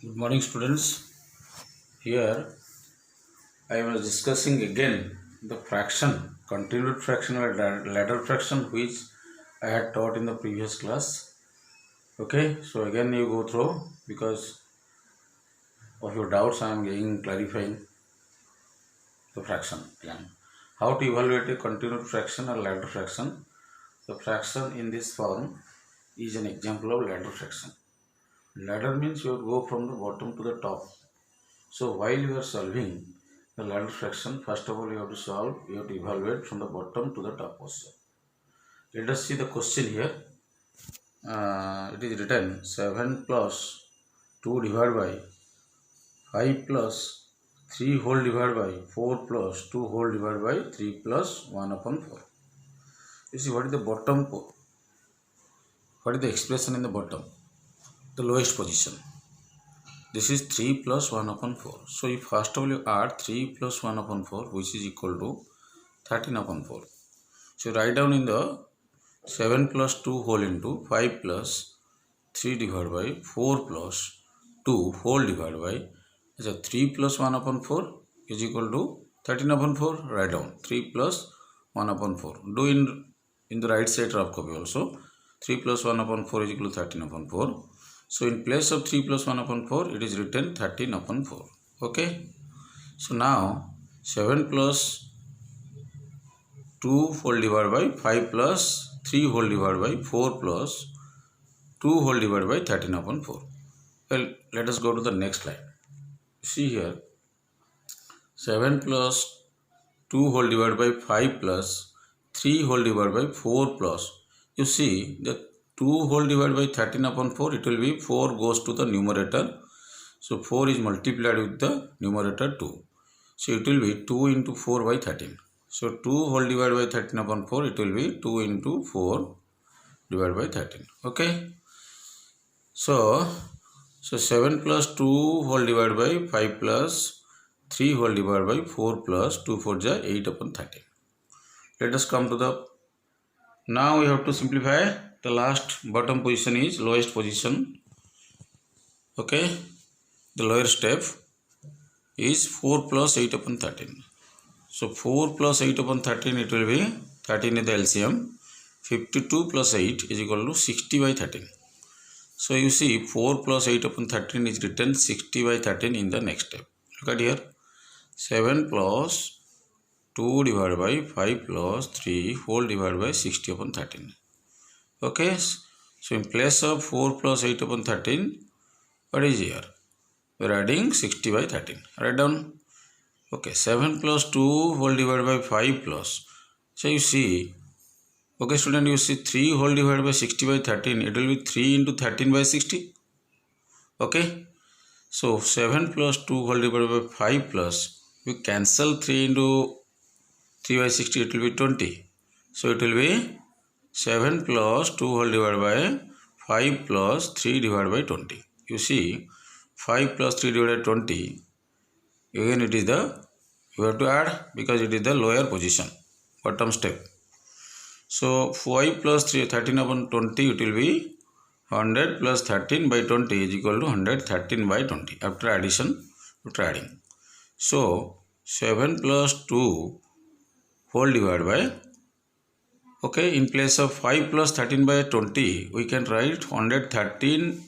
Good morning, students. Here I was discussing again the fraction, continued fraction or ladder fraction, which I had taught in the previous class. Okay, so again you go through because of your doubts. I am getting clarifying the fraction again. How to evaluate a continued fraction or ladder fraction? The fraction in this form is an example of ladder fraction. Ladder means you go from the bottom to the top. So while you are solving the ladder fraction, first of all you have to evaluate from the bottom to the top also. Let us see the question here. It is written 7 plus 2 divided by 5 plus 3 whole divided by 4 plus 2 whole divided by 3 plus 1 upon 4. You see what is the bottom, what is the expression in the bottom? The lowest position. This is 3 plus 1 upon 4. So if first of all you add 3 plus 1 upon 4, which is equal to 13 upon 4. So write down in the 7 plus 2 whole into 5 plus 3 divided by 4 plus 2 whole divided by, so 3 plus 1 upon 4 is equal to 13 upon 4. Write down 3 plus 1 upon 4. Do in the right side rough copy also. 3 plus 1 upon 4 is equal to 13 upon 4. So in place of 3 plus 1 upon 4, it is written 13 upon 4. Okay. So now 7 plus 2 whole divided by 5 plus 3 whole divided by 4 plus 2 whole divided by 13 upon 4. Well, let us go to the next slide. See here, 7 plus 2 whole divided by 5 plus 3 whole divided by 4 plus, you see the 2 whole divided by 13 upon 4, it will be 4 goes to the numerator. So 4 is multiplied with the numerator 2. So it will be 2 into 4 by 13. So 2 whole divided by 13 upon 4, it will be 2 into 4 divided by 13. Okay. So 7 plus 2 whole divided by 5 plus 3 whole divided by 4 plus 2 4 is 8 upon 13. Let us come to the, now we have to simplify. The last bottom position is lowest position. Okay, the lower step is 4 plus 8 upon 13. So 4 plus 8 upon 13, it will be 13 is the LCM. 52 plus 8 is equal to 60 by 13. So you see 4 plus 8 upon 13 is written 60 by 13 in the next step. Look at here, 7 plus 2 divided by 5 plus 3 whole divided by 60 upon 13. Okay, so in place of 4 plus 8 upon 13, what is here? We are adding 60 by 13. Write down. Okay, 7 plus 2 whole divided by 5 plus. So you see, okay student, you see 3 whole divided by 60 by 13, it will be 3 into 13 by 60. Okay, so 7 plus 2 whole divided by 5 plus, we cancel 3 into 3 by 60, it will be 20. So it will be 7 plus 2 whole divided by 5 plus 3 divided by 20. You see 5 plus 3 divided by 20, again it is the, you have to add because it is the lower position, bottom step. So 5 plus 3, 13 upon 20, it will be 100 plus 13 by 20 is equal to 113 by 20 after addition, after adding. So 7 plus 2 whole divided by, okay, in place of 5 plus 13 by 20, we can write 113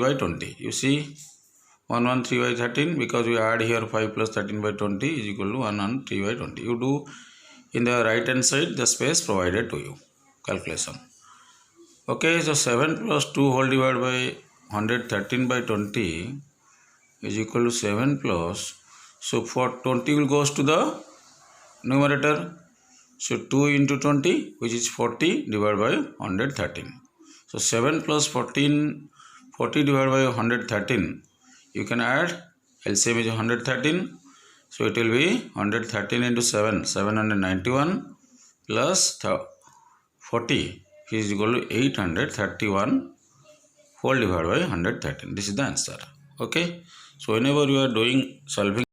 by 20. You see 113 by 13 because we add here 5 plus 13 by 20 is equal to 113 by 20. You do in the right hand side the space provided to you, calculation. Okay, so 7 plus 2 whole divided by 113 by 20 is equal to 7 plus, so for 20 will goes to the numerator. So 2 into 20, which is 40 divided by 113. So 7 plus 14, 40 divided by 113, you can add, LCM is 113. So it will be 113 into 7, 791 plus 40 is equal to 831 whole divided by 113. This is the answer. Okay. So whenever you are doing solving